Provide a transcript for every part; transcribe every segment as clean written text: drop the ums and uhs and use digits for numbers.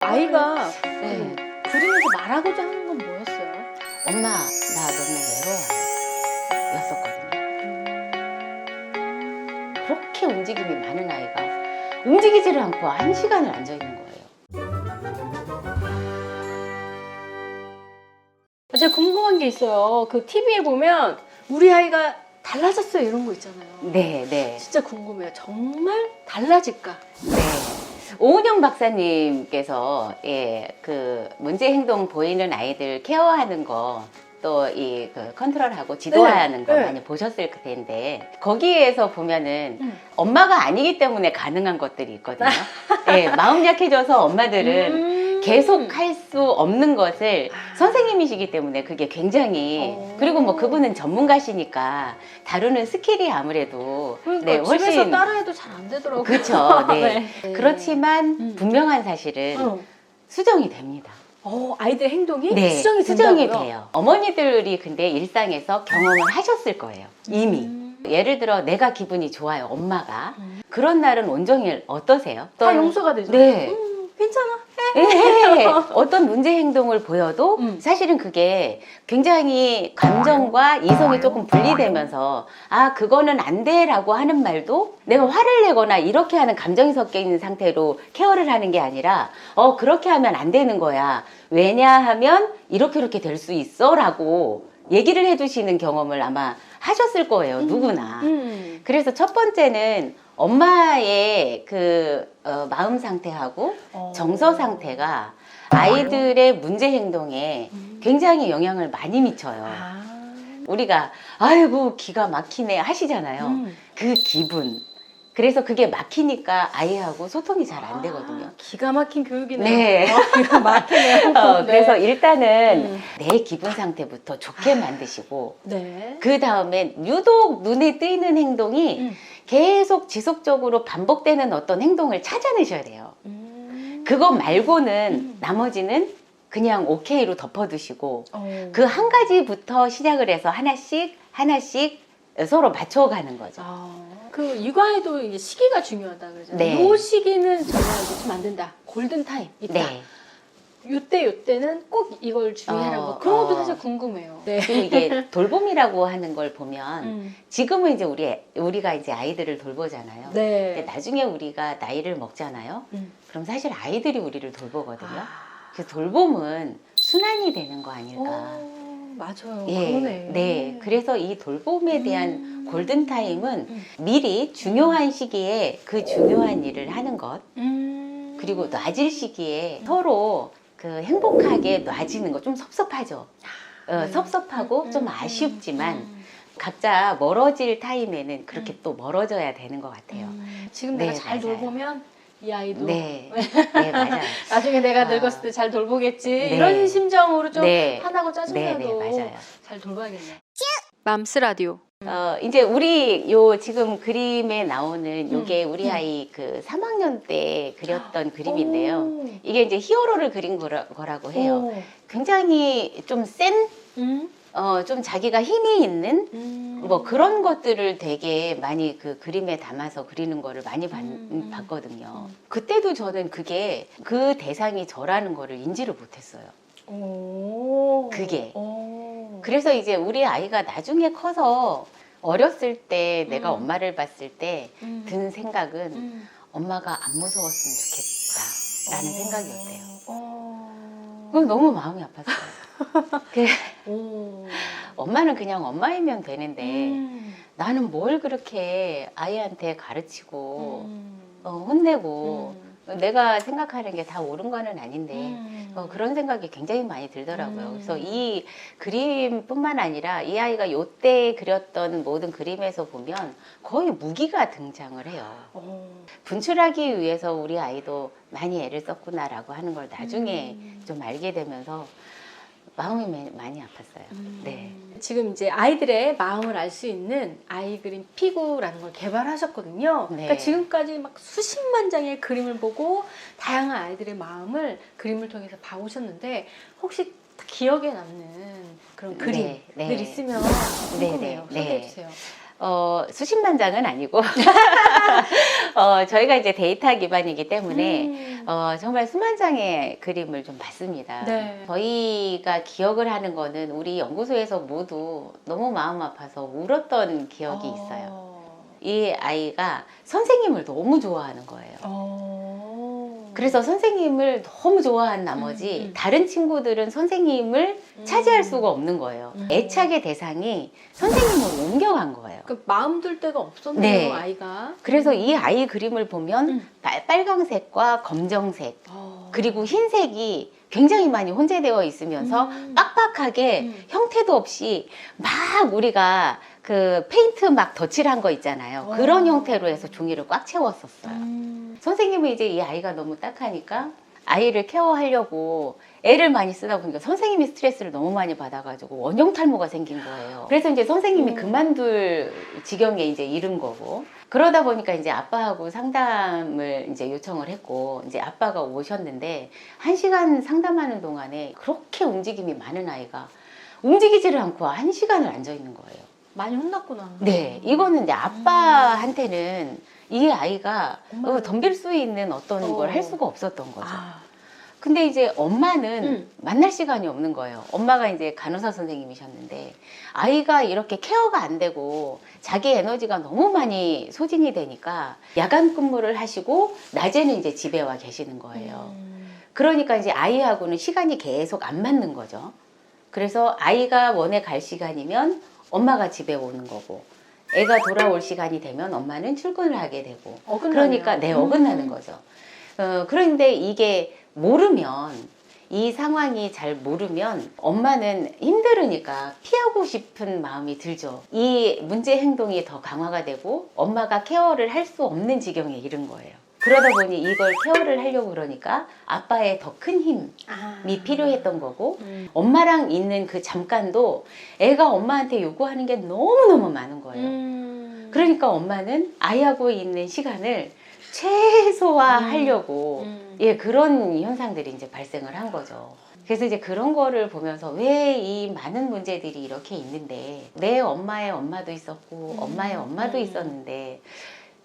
아이가 네. 그리면서 말하고자 하는 건 뭐였어요? 엄마, 나 너무 외로워요. 였었거든요. 그렇게 움직임이 많은 아이가 움직이지를 않고 1시간을 앉아 있는 거예요. 제가 궁금한 게 있어요. 그 TV에 보면 우리 아이가 달라졌어요 이런 거 있잖아요. 네, 네. 진짜 궁금해요. 정말 달라질까? 네. 오은영 박사님께서 그 문제 행동 보이는 아이들 케어하는 거 또 이 그 컨트롤하고 지도하는 거 네. 많이 보셨을 텐데 거기에서 보면은 엄마가 아니기 때문에 가능한 것들이 있거든요. 네, 마음 약해져서 엄마들은 계속 할 수 없는 것을 선생님이시기 때문에 그게 굉장히 그리고 뭐 그분은 전문가시니까 다루는 스킬이 아무래도 그러니까 집에서 따라해도 잘 안 되더라고요. 그렇죠. 네. 네. 그렇지만 분명한 사실은 수정이 됩니다. 아이들 행동이 네, 수정이 수정이 된다고요? 돼요. 어머니들이 근데 일상에서 경험을 하셨을 거예요. 이미. 예를 들어 내가 기분이 좋아요. 엄마가. 그런 날은 온종일 어떠세요? 다 용서가 되죠. 네. 괜찮아. 네. 어떤 문제 행동을 보여도 사실은 그게 굉장히 감정과 이성이 조금 분리되면서 아 그거는 안 돼라고 하는 말도 내가 화를 내거나 이렇게 하는 감정이 섞여 있는 상태로 케어를 하는 게 아니라 그렇게 하면 안 되는 거야. 왜냐하면 이렇게 될 수 있어 라고 얘기를 해주시는 경험을 아마 하셨을 거예요. 누구나. 그래서 첫 번째는 엄마의 그 마음 상태하고 정서 상태가 아이들의 문제 행동에 굉장히 영향을 많이 미쳐요. 우리가 아이고 기가 막히네 하시잖아요. 그 기분. 그래서 그게 막히니까 아이하고 소통이 잘 안 되거든요. 기가 막힌 교육이네요. 네. 기가 막히네요. 그래서 일단은 내 기분 상태부터 좋게 만드시고 네. 그 다음에 유독 눈에 띄는 행동이 계속 지속적으로 반복되는 어떤 행동을 찾아내셔야 돼요. 그거 말고는 나머지는 그냥 오케이로 덮어두시고 그 한 가지부터 시작을 해서 하나씩 서로 맞춰가는 거죠. 그 육아에도 이제 시기가 중요하다 그러잖아요. 네. 요 시기는 정말 놓치면 안 된다. 골든 타임 있다. 네. 요때는 꼭 이걸 주의하라고 그런 것도 사실 궁금해요. 네. 그리고 이게 돌봄이라고 하는 걸 보면 지금은 이제 우리가 이제 아이들을 돌보잖아요. 네. 근데 나중에 우리가 나이를 먹잖아요. 그럼 사실 아이들이 우리를 돌보거든요. 그래서 돌봄은 순환이 되는 거 아닐까. 맞아요. 예, 그러네. 네. 그래서 이 돌봄에 대한 골든타임은 미리 중요한 시기에 그 중요한 일을 하는 것, 그리고 놔질 시기에 서로 그 행복하게 놔지는 거 좀 섭섭하죠. 섭섭하고 좀 아쉽지만 각자 멀어질 타임에는 그렇게 또 멀어져야 되는 것 같아요. 지금 네, 내가 잘 맞아요. 돌보면 이 아이도 네, 네 맞아요. 나중에 내가 늙었을 때 잘 돌보겠지 네. 이런 심정으로 좀 네. 화나고 짜증나도 네, 맞아요. 잘 돌봐야겠네. 맘스 라디오. 이제 우리 지금 그림에 나오는 요게 우리 아이 그 3학년 때 그렸던 그림인데요. 이게 이제 히어로를 그린 거라고 해요. 굉장히 좀 센, 좀 자기가 힘이 있는 뭐 그런 것들을 되게 많이 그 그림에 담아서 그리는 거를 많이 봤거든요. 그때도 저는 그게 그 대상이 저라는 거를 인지를 못했어요. 그게. 그래서 이제 우리 아이가 나중에 커서 어렸을 때 내가 엄마를 봤을 때 든 생각은 엄마가 안 무서웠으면 좋겠다라는 생각이었대요. 그럼 너무 마음이 아팠어요. 엄마는 그냥 엄마이면 되는데 나는 뭘 그렇게 아이한테 가르치고 혼내고 내가 생각하는 게 다 옳은 거는 아닌데 그런 생각이 굉장히 많이 들더라고요. 그래서 이 그림뿐만 아니라 이 아이가 요때 그렸던 모든 그림에서 보면 거의 무기가 등장을 해요. 분출하기 위해서 우리 아이도 많이 애를 썼구나라고 하는 걸 나중에 좀 알게 되면서 마음이 많이 아팠어요. 네. 지금 이제 아이들의 마음을 알 수 있는 아이 그림 피구라는 걸 개발하셨거든요. 네. 그러니까 지금까지 막 수십만 장의 그림을 보고 다양한 아이들의 마음을 그림을 통해서 봐오셨는데 혹시 기억에 남는 그런 그림들 네. 있으면 네. 궁금해요. 네. 소개해 주세요. 수십만장은 아니고 저희가 이제 데이터 기반이기 때문에 정말 수만 장의 그림을 좀 봤습니다. 네. 저희가 기억을 하는 거는 우리 연구소에서 모두 너무 마음 아파서 울었던 기억이 있어요. 이 아이가 선생님을 너무 좋아하는 거예요. 그래서 선생님을 너무 좋아한 나머지 다른 친구들은 선생님을 차지할 수가 없는 거예요. 애착의 대상이 선생님으로 옮겨간 거예요. 그 마음 둘 데가 없었네요, 네. 아이가. 그래서 이 아이 그림을 보면 빨강색과 검정색 그리고 흰색이 굉장히 많이 혼재되어 있으면서 빡빡하게 형태도 없이 막 우리가 그 페인트 막 덧칠한 거 있잖아요. 그런 형태로 해서 종이를 꽉 채웠었어요. 선생님은 이제 이 아이가 너무 딱하니까 아이를 케어하려고 애를 많이 쓰다 보니까 선생님이 스트레스를 너무 많이 받아가지고 원형 탈모가 생긴 거예요. 그래서 이제 선생님이 그만둘 지경에 이제 이른 거고, 그러다 보니까 이제 아빠하고 상담을 이제 요청을 했고, 이제 아빠가 오셨는데 1시간 상담하는 동안에 그렇게 움직임이 많은 아이가 움직이지를 않고 1시간을 앉아 있는 거예요. 많이 혼났구나. 네, 이거는 이제 아빠한테는 이 아이가 덤빌 수 있는 어떤 걸 할 수가 없었던 거죠. 근데 이제 엄마는 만날 시간이 없는 거예요. 엄마가 이제 간호사 선생님이셨는데 아이가 이렇게 케어가 안 되고 자기 에너지가 너무 많이 소진이 되니까 야간 근무를 하시고 낮에는 이제 집에 와 계시는 거예요. 그러니까 이제 아이하고는 시간이 계속 안 맞는 거죠. 그래서 아이가 원에 갈 시간이면 엄마가 집에 오는 거고, 애가 돌아올 시간이 되면 엄마는 출근을 하게 되고, 그러니까 네, 어긋나는 거죠. 그런데 이게 모르면, 이 상황이 잘 모르면 엄마는 힘들으니까 피하고 싶은 마음이 들죠. 이 문제 행동이 더 강화가 되고 엄마가 케어를 할 수 없는 지경에 이른 거예요. 그러다 보니 이걸 케어를 하려고 그러니까 아빠의 더 큰 힘이 필요했던 거고, 엄마랑 있는 그 잠깐도 애가 엄마한테 요구하는 게 너무너무 많은 거예요. 그러니까 엄마는 아이하고 있는 시간을 최소화하려고 예, 그런 현상들이 이제 발생을 한 거죠. 그래서 이제 그런 거를 보면서 왜 이 많은 문제들이 이렇게 있는데, 내 엄마의 엄마도 있었고 엄마의 엄마도 있었는데,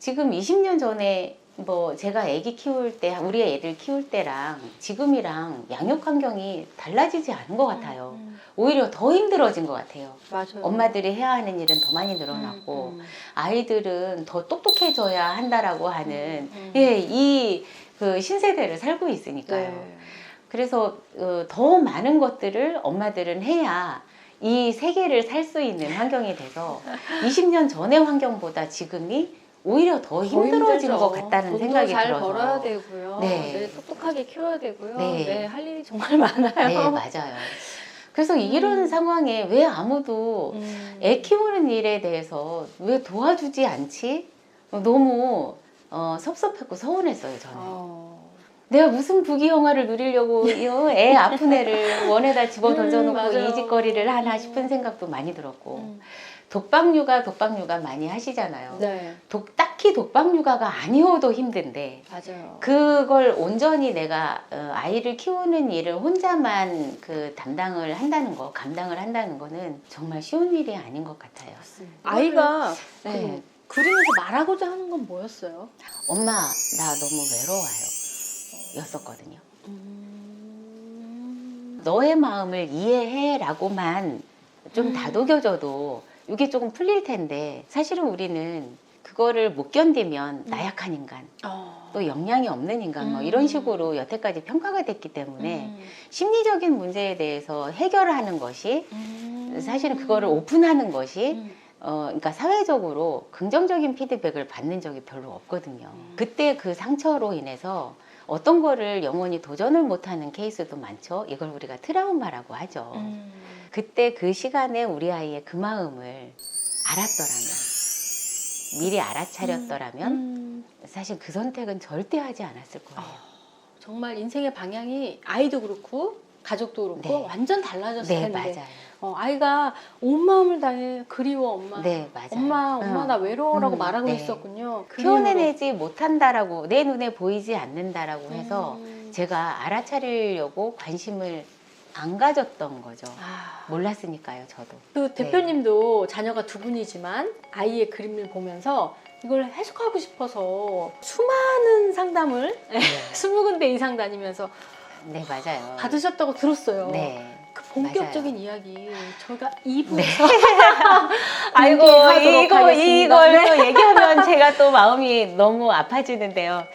지금 20년 전에 뭐 제가 애기 키울 때, 우리 애들 키울 때랑 지금이랑 양육 환경이 달라지지 않은 것 같아요. 오히려 더 힘들어진 것 같아요. 맞아요. 엄마들이 해야 하는 일은 더 많이 늘어났고 아이들은 더 똑똑해져야 한다라고 하는 예, 이 그 신세대를 살고 있으니까요. 네. 그래서 더 많은 것들을 엄마들은 해야 이 세계를 살 수 있는 환경이 돼서 20년 전의 환경보다 지금이 오히려 더 힘들어진 것 같다는 생각이 잘 들어서. 벌어야 되고요. 네. 네, 똑똑하게 키워야 되고요. 네. 네, 할 일이 정말 많아요. 네, 맞아요. 그래서 이런 상황에 왜 아무도 애 키우는 일에 대해서 왜 도와주지 않지? 너무 섭섭했고 서운했어요, 저는. 내가 무슨 부귀영화를 누리려고 애 아픈 애를 원에다 집어 던져놓고 맞아요. 이 짓거리를 하나 싶은 생각도 많이 들었고, 독박육아 많이 하시잖아요. 네, 딱히 독박육아가 아니어도 힘든데 맞아요. 그걸 온전히 내가 아이를 키우는 일을 혼자만 그 담당을 한다는 거, 감당을 한다는 거는 정말 쉬운 일이 아닌 것 같아요. 아이가 네. 그리면서 말하고자 하는 건 뭐였어요? 엄마, 나 너무 외로워요. 였었거든요. 너의 마음을 이해해 라고만 좀 다독여줘도 이게 조금 풀릴 텐데, 사실은 우리는 그거를 못 견디면 나약한 인간, 또 역량이 없는 인간, 뭐 이런 식으로 여태까지 평가가 됐기 때문에 심리적인 문제에 대해서 해결하는 것이, 사실은 그거를 오픈하는 것이 그러니까 사회적으로 긍정적인 피드백을 받는 적이 별로 없거든요. 그때 그 상처로 인해서 어떤 거를 영원히 도전을 못하는 케이스도 많죠. 이걸 우리가 트라우마라고 하죠. 그때 그 시간에 우리 아이의 그 마음을 알았더라면, 미리 알아차렸더라면 사실 그 선택은 절대 하지 않았을 거예요. 정말 인생의 방향이 아이도 그렇고 가족도 그렇고 네. 완전 달라졌을 네, 텐데 맞아요. 아이가 온 마음을 다해 그리워 엄마. 네, 맞아요. 엄마 나 외로워라고 말하고 네. 있었군요. 표현해내지 못한다라고, 내 눈에 보이지 않는다라고 해서 제가 알아차리려고 관심을 안 가졌던 거죠. 아, 몰랐으니까요, 저도. 그 대표님도 자녀가 두 분이지만 아이의 그림을 보면서 이걸 해석하고 싶어서 수많은 상담을 20군데 이상 다니면서 네, 맞아요. 받으셨다고 들었어요. 네. 그 본격적인 이야기 저희가 2부에서 아이고, 공개하도록 이걸 하겠습니다. 네. 또 얘기하면 제가 또 마음이 너무 아파지는데요.